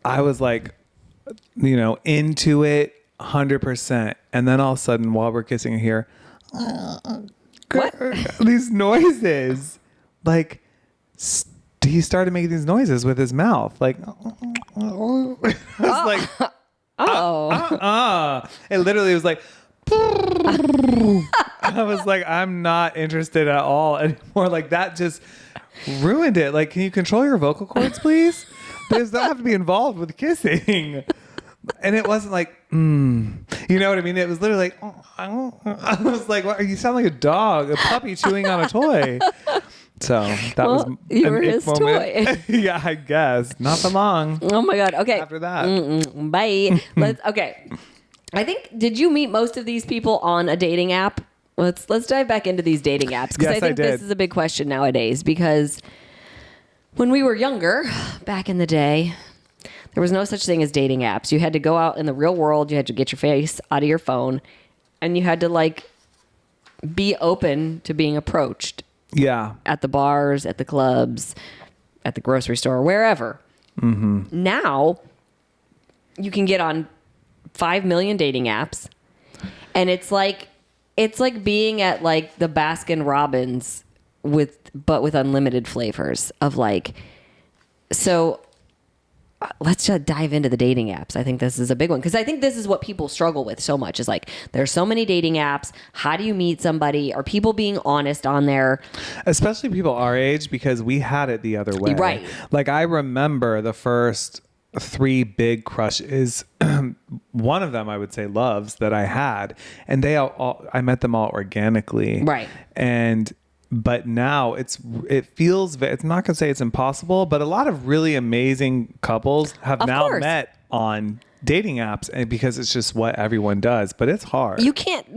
I was like, into it 100%. And then all of a sudden while we're kissing, I hear What? these noises. Like, he started making these noises with his mouth. Like, I was like, Oh. It literally was like, I was like, I'm not interested at all anymore. Like, that just ruined it. Like, can you control your vocal cords, please? Because that have to be involved with kissing. And it wasn't like, you know what I mean? It was literally like, I was like, what? You sound like a dog, a puppy chewing on a toy. So that was you an were ick his moment. toy. Yeah, I guess. Not for long. Oh my God. Okay. After that. Bye. Okay. I think, did you meet most of these people on a dating app? Let's dive back into these dating apps, because Yes, I think I did. this is a big question nowadays, because when we were younger, back in the day, there was no such thing as dating apps. You had to go out in the real world. You had to get your face out of your phone, and you had to like be open to being approached Yeah. at the bars, at the clubs, at the grocery store, wherever. Mm-hmm. Now, you can get on 5 million dating apps, and it's like being at like the Baskin Robbins with unlimited flavors of like. So let's just dive into the dating apps. I think this is a big one, because I think this is what people struggle with so much, is like, there's so many dating apps. How do you meet somebody? Are people being honest on there? Especially people our age, because we had it the other way. Right. Like, I remember the first 3 big crushes. One of them, I would say, loves that I had, and they all I met them all organically. Right. And but now it feels, it's not going to say it's impossible, but a lot of really amazing couples have Of now course. met on dating apps, and because it's just what everyone does, but it's hard. You can't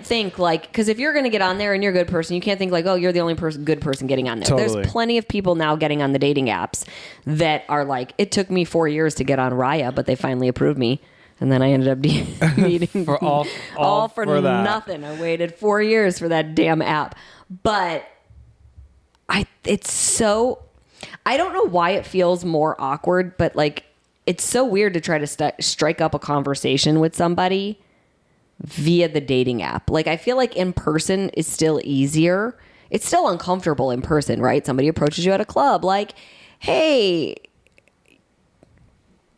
think like, because if you're going to get on there and you're a good person, you can't think like, oh, you're the only good person getting on there. Totally. There's plenty of people now getting on the dating apps that are like, it took me 4 years to get on Raya, but they finally approved me. And then I ended up needing For all for that. nothing. I waited 4 years for that damn app. But it's so, I don't know why it feels more awkward, but like, it's so weird to try to strike up a conversation with somebody via the dating app. Like, I feel like in person is still easier. It's still uncomfortable in person, right? Somebody approaches you at a club, like, hey,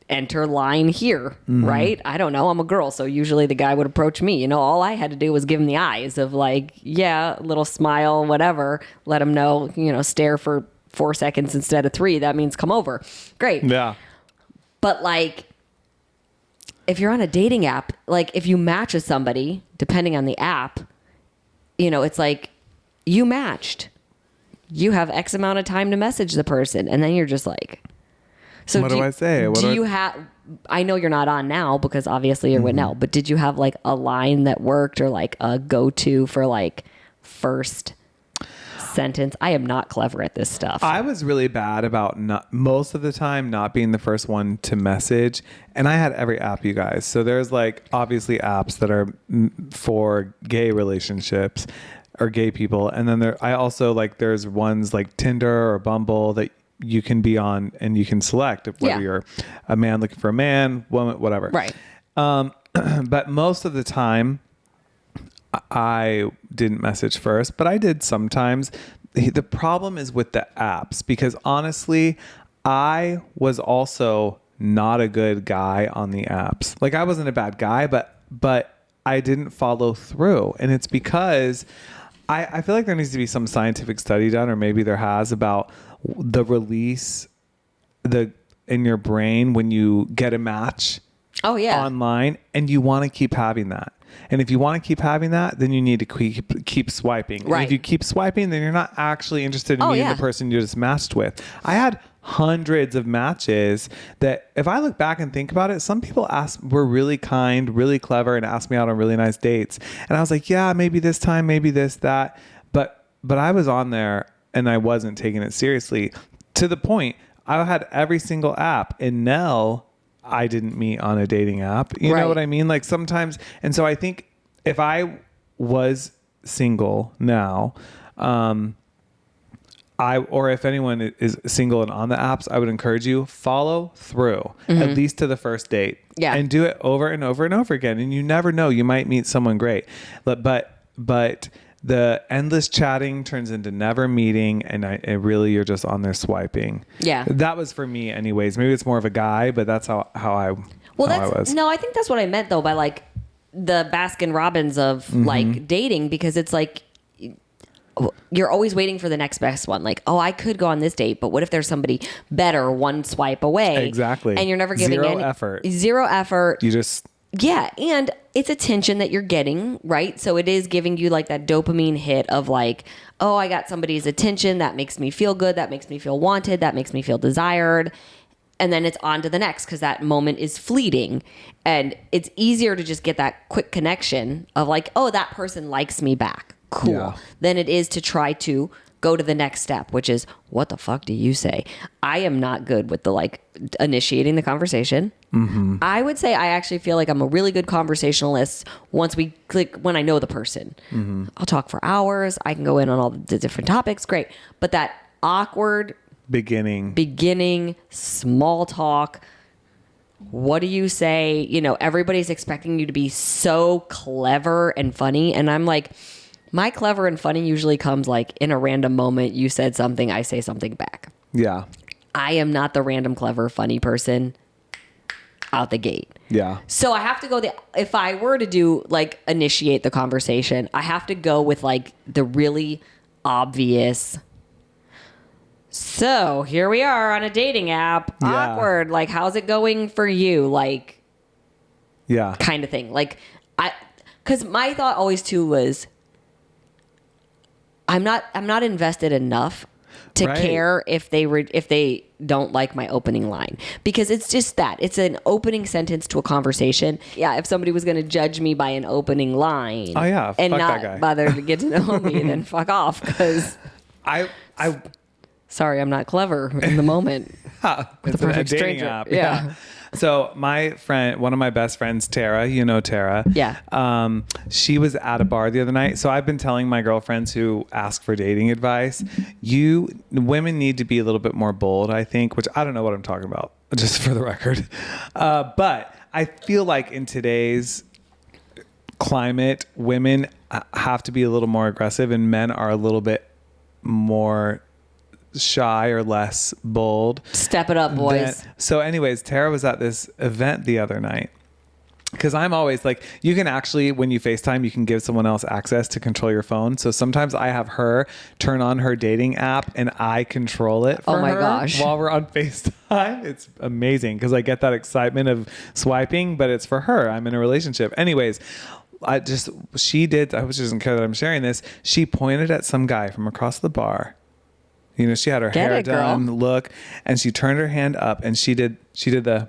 enter line here, right? I don't know. I'm a girl, so usually the guy would approach me. You know, all I had to do was give him the eyes of like, yeah, little smile, whatever. Let him know, you know, stare for 4 seconds instead of 3. That means come over. Great. Yeah. But like, if you're on a dating app, like if you match with somebody, depending on the app, you know, it's like you matched. You have X amount of time to message the person. And then you're just like, so What do I say? What do do I- you have, I know you're not on now because obviously you're with Nell, but did you have like a line that worked or like a go-to for like first sentence? I am not clever at this stuff. I was really bad about most of the time not being the first one to message, and I had every app, you guys. So there's like obviously apps that are for gay relationships or gay people, and then I also like there's ones like Tinder or Bumble that you can be on and you can select whether you're a man looking for a man, woman, whatever. Right. But most of the time, I didn't message first, but I did sometimes. The problem is with the apps because honestly, I was also not a good guy on the apps. Like I wasn't a bad guy, but I didn't follow through. And it's because I feel like there needs to be some scientific study done, or maybe there has, about the release in your brain when you get a match online, and you want to keep having that. And if you want to keep having that, then you need to keep swiping. Right. And if you keep swiping, then you're not actually interested in meeting the person you just matched with. I had hundreds of matches that, if I look back and think about it, some people were really kind, really clever, and asked me out on really nice dates. And I was like, yeah, maybe this time, maybe this, that. But I was on there and I wasn't taking it seriously, to the point I had every single app. And Nell, I didn't meet on a dating app. You know what I mean? Like sometimes. And so I think if I was single now, or if anyone is single and on the apps, I would encourage you, follow through at least to the first date. Yeah. And do it over and over and over again. And you never know, you might meet someone great. But the endless chatting turns into never meeting, and you're just on there swiping. Yeah. That was for me anyways. Maybe it's more of a guy, but that's how I was. No, I think that's what I meant though by like the Baskin Robbins of like dating, because it's like you're always waiting for the next best one. Like, oh, I could go on this date, but what if there's somebody better one swipe away? Exactly. And you're never giving Zero effort. You just... Yeah, and it's attention that you're getting, right? So it is giving you like that dopamine hit of like, oh, I got somebody's attention. That makes me feel good. That makes me feel wanted. That makes me feel desired. And then it's on to the next because that moment is fleeting. And it's easier to just get that quick connection of like, oh, that person likes me back. Cool. Than it is to try to go to the next step, which is, what the fuck do you say? I am not good with the like initiating the conversation. I would say I actually feel like I'm a really good conversationalist once we click, when I know the person. I'll talk for hours. I can go in on all the different topics. Great. But that awkward beginning small talk, what do you say? You know, everybody's expecting you to be so clever and funny. And I'm like, my clever and funny usually comes like in a random moment. You said something, I say something back. Yeah. I am not the random, clever, funny person out the gate. Yeah. So I have to go if I were to do like initiate the conversation, I have to go with like the really obvious. So here we are on a dating app. Yeah. Awkward. Like, how's it going for you? Like, yeah, kind of thing. Like, because my thought always too was, I'm not invested enough to Right. care if they don't like my opening line, because it's just that it's an opening sentence to a conversation. Yeah, if somebody was going to judge me by an opening line, Oh, yeah, and fuck not that guy. bother to get to know me, then fuck off. Because I sorry, I'm not clever in the moment. it's perfect a dating stranger. app. Yeah. So my friend, one of my best friends, Tara, you know Tara. Yeah. She was at a bar the other night. So I've been telling my girlfriends who ask for dating advice, women need to be a little bit more bold, I think, which I don't know what I'm talking about, just for the record. But I feel like in today's climate, women have to be a little more aggressive and men are a little bit more shy or less bold. Step it up, boys. So anyways, Tara was at this event the other night. Because I'm always like, you can actually, when you FaceTime, you can give someone else access to control your phone. So sometimes I have her turn on her dating app and I control it for Oh my her gosh. while we're on FaceTime. It's amazing because I get that excitement of swiping, but it's for her. I'm in a relationship. Anyways, I was just care that I'm sharing this. She pointed at some guy from across the bar. You know, she had her Get hair it, girl. done, look, and she turned her hand up and she did the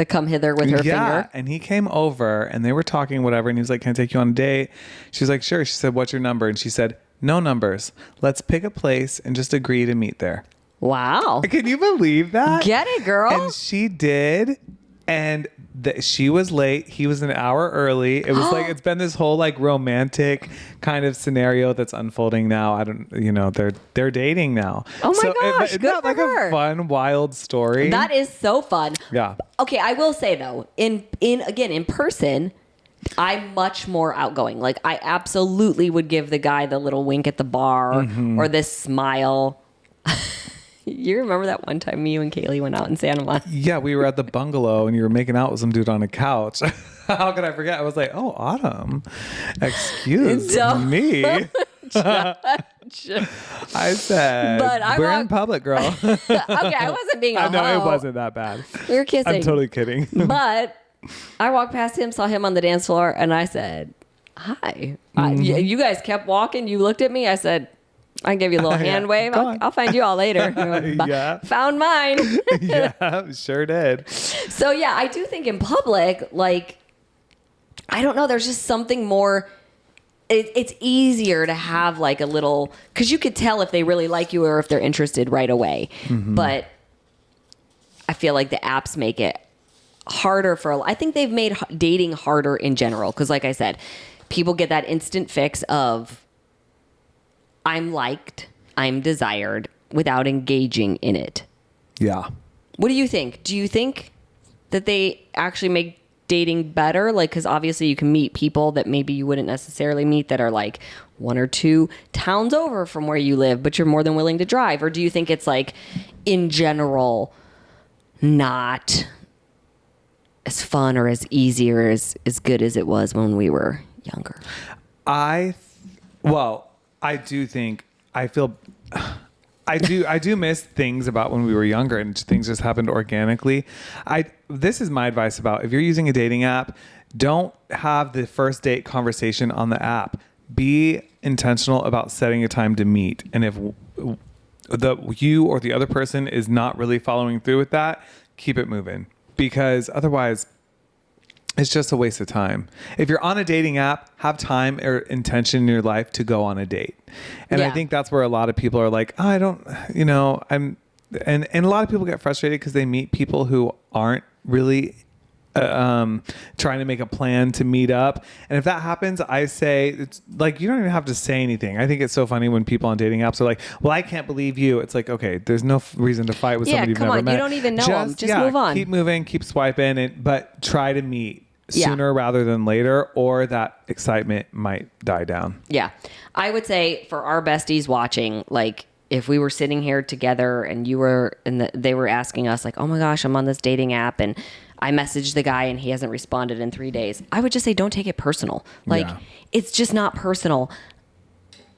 come hither with her finger. and he came over and they were talking whatever and he was like, can I take you on a date? She was like, sure. She said, what's your number? And she said, no numbers. Let's pick a place and just agree to meet there. Wow. Can you believe that? Get it, girl. And she did. And she was late. He was an hour early. It was like, it's been this whole like romantic kind of scenario that's unfolding now. They're dating now. Oh my gosh, Isn't good that for like her. a fun, wild story? That is so fun. Yeah. Okay, I will say though, in person, I'm much more outgoing. Like I absolutely would give the guy the little wink at the bar or this smile. You remember that one time you and Kaylee went out in Santa Monica? Yeah, we were at the bungalow and you were making out with some dude on a couch. How could I forget? I was like, oh, Autumn, excuse Don't me. judge. I said, But I we're in walk- public, girl. Okay, I wasn't being a I know hoe. it wasn't that bad. We were kissing. I'm totally kidding. But I walked past him, saw him on the dance floor, and I said, hi. You guys kept walking. You looked at me. I said, I gave you a little hand wave. Go on. I'll find you all later. Yeah. Found mine. Yeah, sure did. So yeah, I do think in public, like, I don't know, there's just something more. It's easier to have like a little, because you could tell if they really like you or if they're interested right away. But I feel like the apps make it harder I think they've made dating harder in general. Because like I said, people get that instant fix of I'm liked, I'm desired without engaging in it. Yeah. What do you think? Do you think that they actually make dating better? Like, because obviously you can meet people that maybe you wouldn't necessarily meet that are like 1 or 2 towns over from where you live, but you're more than willing to drive. Or do you think it's like, in general, not as fun or as easy or as good as it was when we were younger? I do think I do miss things about when we were younger and things just happened organically. This is my advice about if you're using a dating app, don't have the first date conversation on the app. Be intentional about setting a time to meet. And if you or the other person is not really following through with that, keep it moving, because otherwise it's just a waste of time. If you're on a dating app, have time or intention in your life to go on a date. And I Yeah. think that's where a lot of people are like, oh, I don't, and a lot of people get frustrated because they meet people who aren't really trying to make a plan to meet up. And if that happens, I say, it's like, you don't even have to say anything. I think it's so funny when people on dating apps are like, well, I can't believe you. It's like, okay, there's no reason to fight with Yeah, somebody you've come never on, met. you don't even know them. Just move on. Keep moving, keep swiping, but try to meet Yeah. sooner rather than later, or that excitement might die down. Yeah. I would say for our besties watching, like, if we were sitting here together and they were asking us like, oh my gosh, I'm on this dating app and I messaged the guy and he hasn't responded in 3 days, I would just say, don't take it personal. Like, Yeah. it's just not personal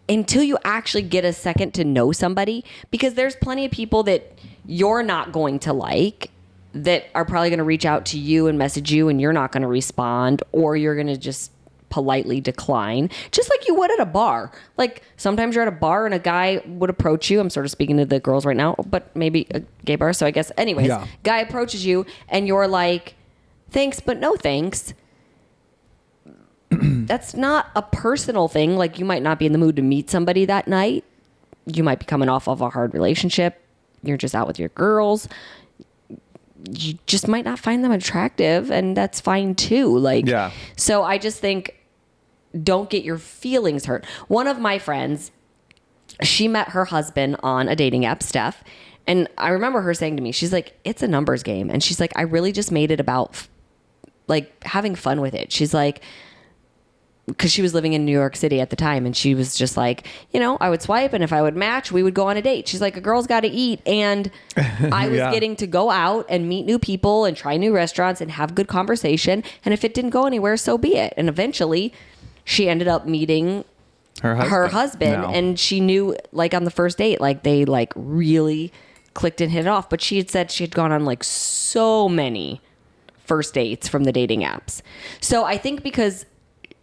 until you actually get a second to know somebody, because there's plenty of people that you're not going to like that are probably going to reach out to you and message you and you're not going to respond, or you're going to just politely decline, just like you would at a bar. Like sometimes you're at a bar and a guy would approach you. I'm sort of speaking to the girls right now, but maybe a gay bar. So I guess anyways, Yeah. guy approaches you and you're like, thanks, but no thanks. That's not a personal thing. Like you might not be in the mood to meet somebody that night. You might be coming off of a hard relationship. You're just out with your girls. You just might not find them attractive, and that's fine too. Like, Yeah. So I just think don't get your feelings hurt. One of my friends, she met her husband on a dating app, Steph. And I remember her saying to me, she's like, it's a numbers game. And she's like, I really just made it about like having fun with it. She's like, because she was living in New York City at the time, and she was just like, you know, I would swipe, and if I would match, we would go on a date. She's like, a girl's got to eat, and I was Yeah. getting to go out and meet new people and try new restaurants and have good conversation. And if it didn't go anywhere, so be it. And eventually, she ended up meeting her husband, No. and she knew, like on the first date, like they like really clicked and hit it off. But she had said she had gone on like so many first dates from the dating apps. So I think because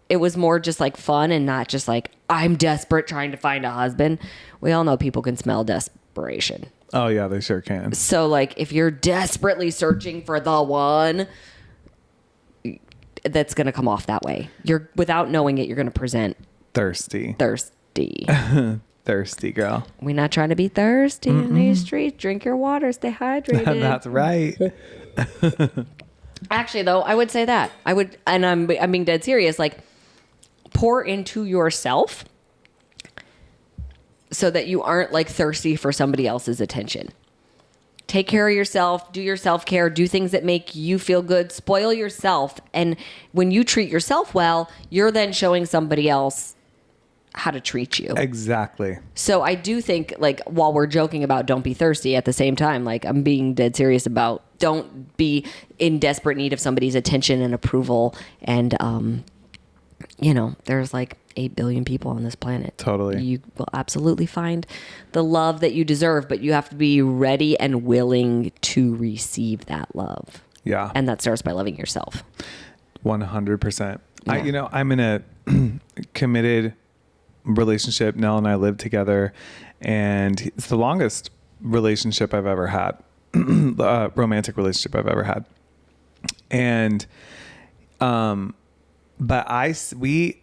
it was more just like fun and not just like, I'm desperate trying to find a husband. We all know people can smell desperation. Oh yeah, they sure can. So like if you're desperately searching for the one, that's going to come off that way. You're without knowing it, you're going to present Thirsty. Thirsty girl. We're not trying to be thirsty in these streets. Drink your water, stay hydrated. That's right. Actually, though, I would say that. I would, and I'm being dead serious, like pour into yourself so that you aren't like thirsty for somebody else's attention. Take care of yourself, do your self-care, do things that make you feel good, spoil yourself. And when you treat yourself well, you're then showing somebody else how to treat you. Exactly. So I do think, like, while we're joking about don't be thirsty, at the same time, like, I'm being dead serious about don't be in desperate need of somebody's attention and approval. And, you know, there's like 8 billion people on this planet. Totally. You will absolutely find the love that you deserve, but you have to be ready and willing to receive that love. Yeah. And that starts by loving yourself. 100%. Yeah. I'm in a committed relationship. Nell and I live together, and it's the longest relationship I've ever had, romantic relationship I've ever had. And, but we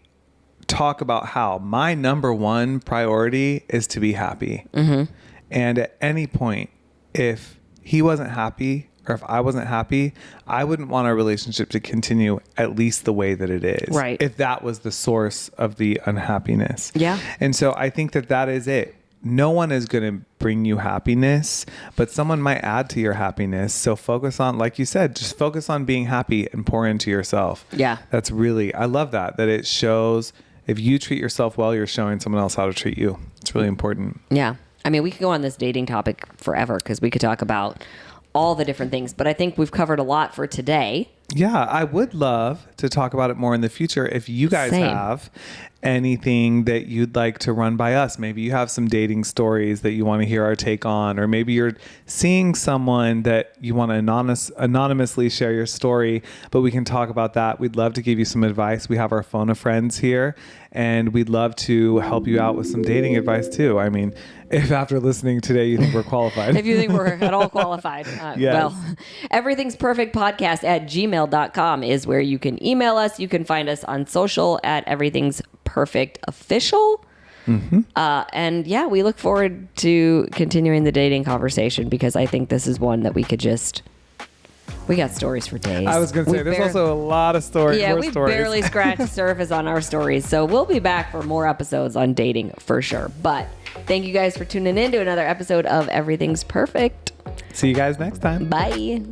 talk about how my number one priority is to be happy. Mm-hmm. And at any point, if he wasn't happy or if I wasn't happy, I wouldn't want our relationship to continue at least the way that it is. Right. If that was the source of the unhappiness. Yeah. And so I think that is it. No one is going to bring you happiness, but someone might add to your happiness. So focus on, like you said, just focus on being happy and pour into yourself. Yeah. That's really, I love that it shows if you treat yourself well, you're showing someone else how to treat you. It's really important. Yeah. I mean, we could go on this dating topic forever because we could talk about all the different things, but I think we've covered a lot for today. Yeah, I would love to talk about it more in the future. If you guys Same. have anything that you'd like to run by us, maybe you have some dating stories that you want to hear our take on, or maybe you're seeing someone that you want to anonymously share your story, but we can talk about that. We'd love to give you some advice. We have our phone of friends here, and we'd love to help you out with some dating advice too. I mean, if after listening today you think we're qualified. If you think we're at all qualified. Yes. Well, everything's perfect podcast at gmail.com is where you can email us. You can find us on social at everything's perfect official. Mm-hmm. And yeah, we look forward to continuing the dating conversation because I think this is one that we got stories for days. I was going to say, there's also a lot of stories. Yeah, more we stories. barely scratched the surface on our stories. So we'll be back for more episodes on dating for sure. But thank you guys for tuning in to another episode of Everything's Perfect. See you guys next time. Bye.